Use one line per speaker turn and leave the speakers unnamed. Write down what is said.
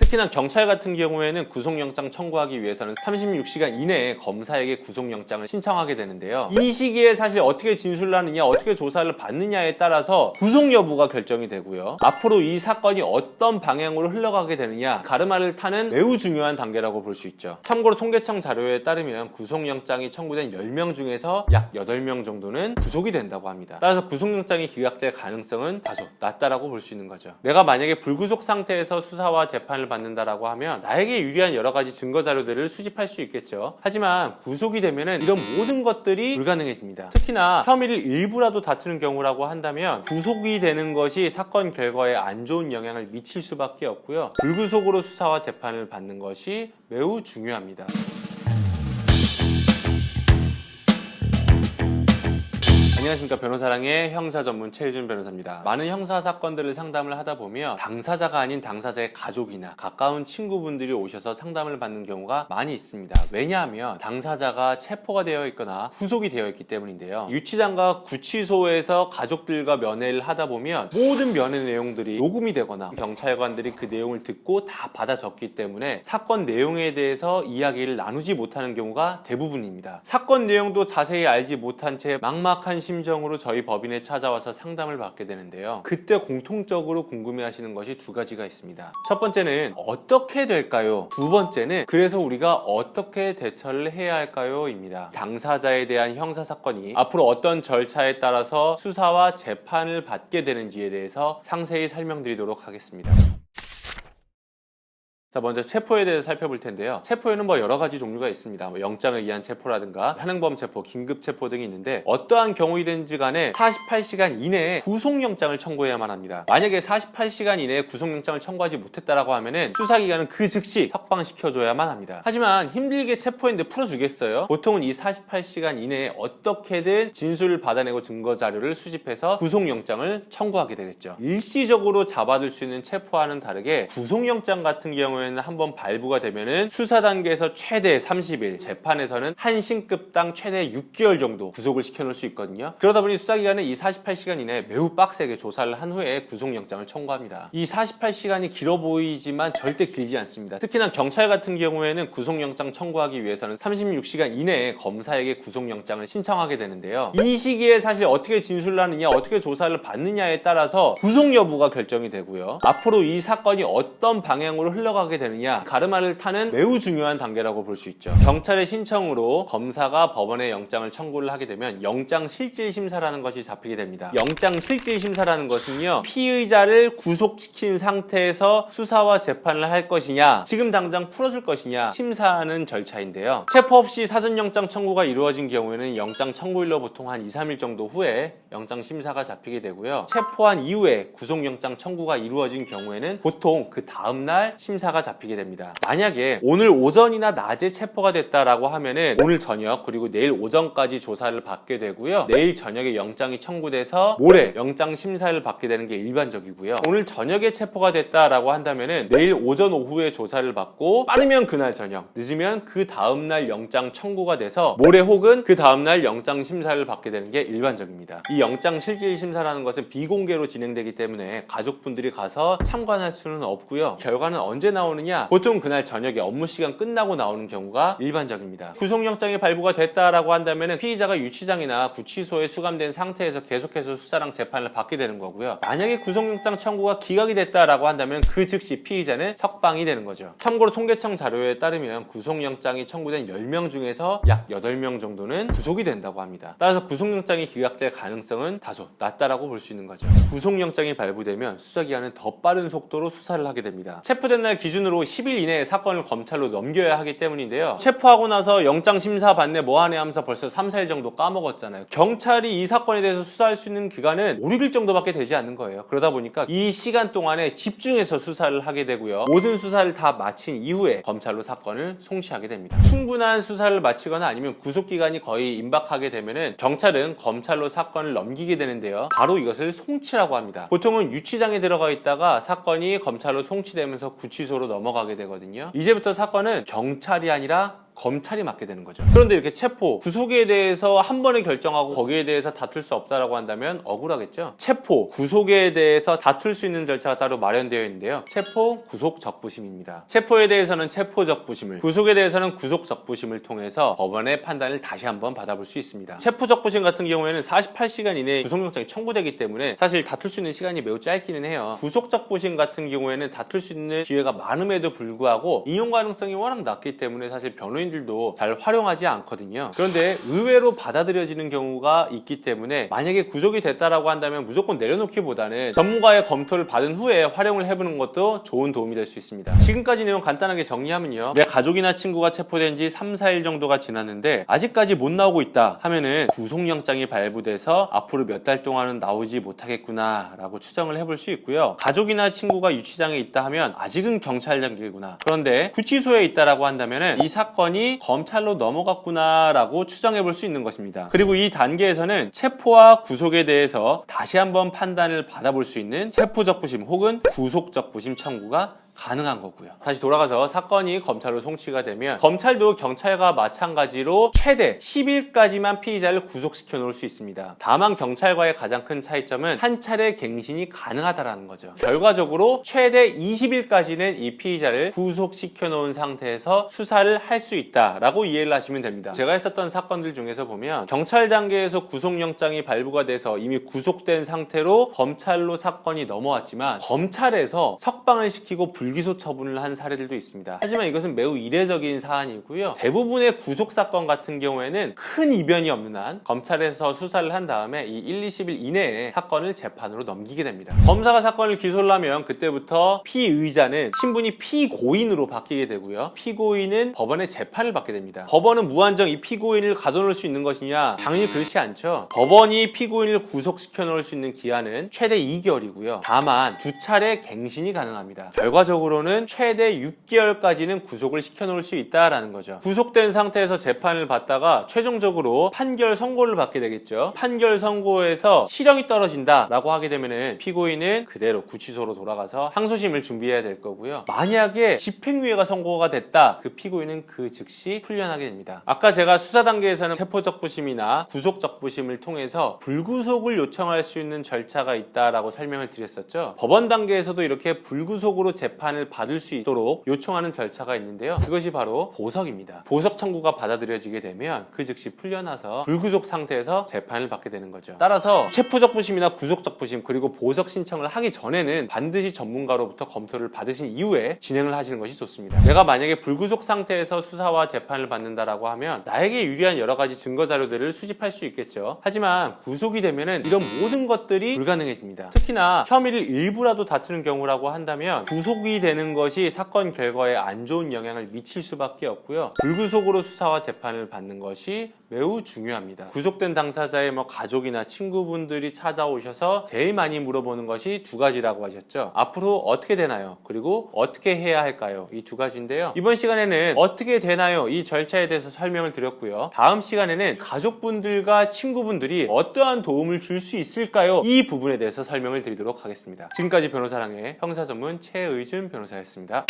특히나 경찰 같은 경우에는 구속영장 청구하기 위해서는 36시간 이내에 검사에게 구속영장을 신청하게 되는데요. 이 시기에 사실 어떻게 진술을 하느냐, 어떻게 조사를 받느냐에 따라서 구속 여부가 결정이 되고요. 앞으로 이 사건이 어떤 방향으로 흘러가게 되느냐, 가르마를 타는 매우 중요한 단계라고 볼 수 있죠. 참고로 통계청 자료에 따르면 구속영장이 청구된 10명 중에서 약 8명 정도는 구속이 된다고 합니다. 따라서 구속영장이 기각될 가능성은 다소 낮다라고 볼 수 있는 거죠. 내가 만약에 불구속 상태에서 수사와 재판을 받는다라고 하면 나에게 유리한 여러 가지 증거 자료들을 수집할 수 있겠죠. 하지만 구속이 되면은 이런 모든 것들이 불가능해집니다. 특히나 혐의를 일부라도 다투는 경우라고 한다면 구속이 되는 것이 사건 결과에 안 좋은 영향을 미칠 수밖에 없고요. 불구속으로 수사와 재판을 받는 것이 매우 중요합니다. 안녕하십니까. 변호사랑의 형사 전문 최유준 변호사입니다. 많은 형사 사건들을 상담을 하다 보면 당사자가 아닌 당사자의 가족이나 가까운 친구분들이 오셔서 상담을 받는 경우가 많이 있습니다. 왜냐하면 당사자가 체포가 되어 있거나 구속이 되어 있기 때문인데요. 유치장과 구치소에서 가족들과 면회를 하다 보면 모든 면회 내용들이 녹음이 되거나 경찰관들이 그 내용을 듣고 다 받아 적기 때문에 사건 내용에 대해서 이야기를 나누지 못하는 경우가 대부분입니다. 사건 내용도 자세히 알지 못한 채 막막한 심정으로 저희 법인에 찾아와서 상담을 받게 되는데요. 그때 공통적으로 궁금해하시는 것이 두 가지가 있습니다. 첫 번째는 어떻게 될까요? 두 번째는 그래서 우리가 어떻게 대처를 해야 할까요? 입니다. 당사자에 대한 형사사건이 앞으로 어떤 절차에 따라서 수사와 재판을 받게 되는지에 대해서 상세히 설명드리도록 하겠습니다. 자, 먼저 체포에 대해서 살펴볼 텐데요. 체포에는 여러 가지 종류가 있습니다. 영장에 의한 체포라든가 현행범 체포, 긴급 체포 등이 있는데 어떠한 경우이든지 간에 48시간 이내에 구속영장을 청구해야만 합니다. 만약에 48시간 이내에 구속영장을 청구하지 못했다라고 하면은 수사기관은 그 즉시 석방시켜줘야만 합니다. 하지만 힘들게 체포했는데 풀어주겠어요? 보통은 이 48시간 이내에 어떻게든 진술을 받아내고 증거 자료를 수집해서 구속영장을 청구하게 되겠죠. 일시적으로 잡아둘 수 있는 체포와는 다르게 구속영장 같은 경우에는 한번 발부가 되면은 수사 단계에서 최대 30일, 재판에서는 한 신급당 최대 6개월 정도 구속을 시켜놓을 수 있거든요. 그러다 보니 수사기관은 이 48시간 이내에 매우 빡세게 조사를 한 후에 구속영장을 청구합니다. 이 48시간이 길어 보이지만 절대 길지 않습니다. 특히나 경찰 같은 경우에는 구속영장 청구하기 위해서는 36시간 이내에 검사에게 구속영장을 신청하게 되는데요. 이 시기에 사실 어떻게 진술을 하느냐, 어떻게 조사를 받느냐에 따라서 구속 여부가 결정이 되고요. 앞으로 이 사건이 어떤 방향으로 흘러가게 되느냐, 가르마를 타는 매우 중요한 단계라고 볼 수 있죠. 경찰의 신청으로 검사가 법원에 영장을 청구를 하게 되면 영장실질심사라는 것이 잡히게 됩니다. 영장실질심사라는 것은요, 피의자를 구속시킨 상태에서 수사와 재판을 할 것이냐, 지금 당장 풀어줄 것이냐 심사하는 절차인데요. 체포 없이 사전영장 청구가 이루어진 경우에는 영장 청구일로 보통 한 2, 3일 정도 후에 영장심사가 잡히게 되고요. 체포한 이후에 구속영장 청구가 이루어진 경우에는 보통 그 다음날 심사가 잡히게 됩니다. 만약에 오늘 오전이나 낮에 체포가 됐다라고 하면은 오늘 저녁 그리고 내일 오전까지 조사를 받게 되고요. 내일 저녁에 영장이 청구돼서 모레 영장 심사를 받게 되는 게 일반적이고요. 오늘 저녁에 체포가 됐다라고 한다면은 내일 오전 오후에 조사를 받고 빠르면 그날 저녁, 늦으면 그 다음날 영장 청구가 돼서 모레 혹은 그 다음날 영장 심사를 받게 되는 게 일반적입니다. 이 영장 실질 심사라는 것은 비공개로 진행되기 때문에 가족분들이 가서 참관할 수는 없고요. 결과는 언제 나오느냐? 보통 그날 저녁에 업무 시간 끝나고 나오는 경우가 일반적입니다. 구속영장이 발부가 됐다라고 한다면 피의자가 유치장이나 구치소에 수감된 상태에서 계속해서 수사랑 재판을 받게 되는 거고요. 만약에 구속영장 청구가 기각이 됐다라고 한다면 그 즉시 피의자는 석방이 되는 거죠. 참고로 통계청 자료에 따르면 구속영장이 청구된 10명 중에서 약 8명 정도는 구속이 된다고 합니다. 따라서 구속영장이 기각될 가능성은 다소 낮다라고 볼 수 있는 거죠. 구속영장이 발부되면 수사기관은 더 빠른 속도로 수사를 하게 됩니다. 체포된 날 기준으로 10일 이내에 사건을 검찰로 넘겨야 하기 때문인데요. 체포하고 나서 영장 심사 받네 뭐하네 하면서 벌써 3, 4일 정도 까먹었잖아요. 경찰이 이 사건에 대해서 수사할 수 있는 기간은 5, 6일 정도밖에 되지 않는 거예요. 그러다 보니까 이 시간 동안에 집중해서 수사를 하게 되고요. 모든 수사를 다 마친 이후에 검찰로 사건을 송치하게 됩니다. 충분한 수사를 마치거나 아니면 구속기간이 거의 임박하게 되면은 경찰은 검찰로 사건을 넘기게 되는데요. 바로 이것을 송치라고 합니다. 보통은 유치장에 들어가 있다가 사건이 검찰로 송치되면서 구치소로 넘어가게 되거든요. 이제부터 사건은 경찰이 아니라 검찰이 맡게 되는 거죠. 그런데 이렇게 체포, 구속에 대해서 한 번에 결정하고 거기에 대해서 다툴 수 없다라고 한다면 억울하겠죠. 체포, 구속에 대해서 다툴 수 있는 절차가 따로 마련되어 있는데요. 체포, 구속, 적부심입니다. 체포에 대해서는 체포 적부심을, 구속에 대해서는 구속 적부심을 통해서 법원의 판단을 다시 한번 받아볼 수 있습니다. 체포 적부심 같은 경우에는 48시간 이내에 구속영장이 청구되기 때문에 사실 다툴 수 있는 시간이 매우 짧기는 해요. 구속 적부심 같은 경우에는 다툴 수 있는 기회가 많음에도 불구하고 이용 가능성이 워낙 낮기 때문에 사실 변호인들도 잘 활용하지 않거든요. 그런데 의외로 받아들여지는 경우가 있기 때문에 만약에 구속이 됐다라고 한다면 무조건 내려놓기보다는 전문가의 검토를 받은 후에 활용을 해보는 것도 좋은 도움이 될 수 있습니다. 지금까지 내용 간단하게 정리하면요. 내 가족이나 친구가 체포된 지 3, 4일 정도가 지났는데 아직까지 못 나오고 있다 하면은 구속영장이 발부돼서 앞으로 몇 달 동안은 나오지 못하겠구나 라고 추정을 해볼 수 있고요. 가족이나 친구가 유치장에 있다 하면 아직은 경찰 단계구나. 그런데 구치소에 있다라고 한다면은 이 사건이 검찰로 넘어갔구나 라고 추정해 볼 수 있는 것입니다. 그리고 이 단계에서는 체포와 구속에 대해서 다시 한번 판단을 받아볼 수 있는 체포적부심 혹은 구속적부심 청구가 가능한 거고요. 다시 돌아가서 사건이 검찰로 송치가 되면 검찰도 경찰과 마찬가지로 최대 10일까지만 피의자를 구속시켜 놓을 수 있습니다. 다만 경찰과의 가장 큰 차이점은 한 차례 갱신이 가능하다는 거죠. 결과적으로 최대 20일까지는 이 피의자를 구속시켜 놓은 상태에서 수사를 할 수 있다라고 이해를 하시면 됩니다. 제가 했었던 사건들 중에서 보면 경찰 단계에서 구속영장이 발부가 돼서 이미 구속된 상태로 검찰로 사건이 넘어왔지만 검찰에서 석방을 시키고 불기소 처분을 한 사례들도 있습니다. 하지만 이것은 매우 이례적인 사안이고요. 대부분의 구속사건 같은 경우에는 큰 이변이 없는 한 검찰에서 수사를 한 다음에 이 1, 20일 이내에 사건을 재판으로 넘기게 됩니다. 검사가 사건을 기소를 하면 그때부터 피의자는 신분이 피고인으로 바뀌게 되고요. 피고인은 법원의 재판을 받게 됩니다. 법원은 무한정 이 피고인을 가둬놓을 수 있는 것이냐? 당연히 그렇지 않죠. 법원이 피고인을 구속시켜 놓을 수 있는 기한은 최대 2개월이고요. 다만 2차례 갱신이 가능합니다. 결과적으로는 최대 6개월까지는 구속을 시켜놓을 수 있다라는 거죠. 구속된 상태에서 재판을 받다가 최종적으로 판결 선고를 받게 되겠죠. 판결 선고에서 실형이 떨어진다라고 하게 되면은 피고인은 그대로 구치소로 돌아가서 항소심을 준비해야 될 거고요. 만약에 집행유예가 선고가 됐다, 그 피고인은 그 즉시 풀려나게 됩니다. 아까 제가 수사 단계에서는 체포적부심이나 구속적부심을 통해서 불구속을 요청할 수 있는 절차가 있다라고 설명을 드렸었죠. 법원 단계에서도 이렇게 불구속으로 재판을 받을 수 있도록 요청하는 절차가 있는데요. 그것이 바로 보석입니다. 보석 청구가 받아들여지게 되면 그 즉시 풀려나서 불구속 상태에서 재판을 받게 되는 거죠. 따라서 체포적부심이나 구속적부심 그리고 보석 신청을 하기 전에는 반드시 전문가로부터 검토를 받으신 이후에 진행을 하시는 것이 좋습니다. 내가 만약에 불구속 상태에서 수사와 재판을 받는다라고 하면 나에게 유리한 여러 가지 증거 자료들을 수집할 수 있겠죠. 하지만 구속이 되면은 이런 모든 것들이 불가능해집니다. 특히나 혐의를 일부라도 다투는 경우라고 한다면 구속이 되는 것이 사건 결과에 안 좋은 영향을 미칠 수밖에 없고요. 불구속으로 수사와 재판을 받는 것이 매우 중요합니다. 구속된 당사자의 가족이나 친구분들이 찾아오셔서 제일 많이 물어보는 것이 두 가지라고 하셨죠. 앞으로 어떻게 되나요? 그리고 어떻게 해야 할까요? 이 두 가지인데요. 이번 시간에는 어떻게 되나요? 이 절차에 대해서 설명을 드렸고요. 다음 시간에는 가족분들과 친구분들이 어떠한 도움을 줄 수 있을까요? 이 부분에 대해서 설명을 드리도록 하겠습니다. 지금까지 변호사랑의 형사전문 최의준 변호사였습니다.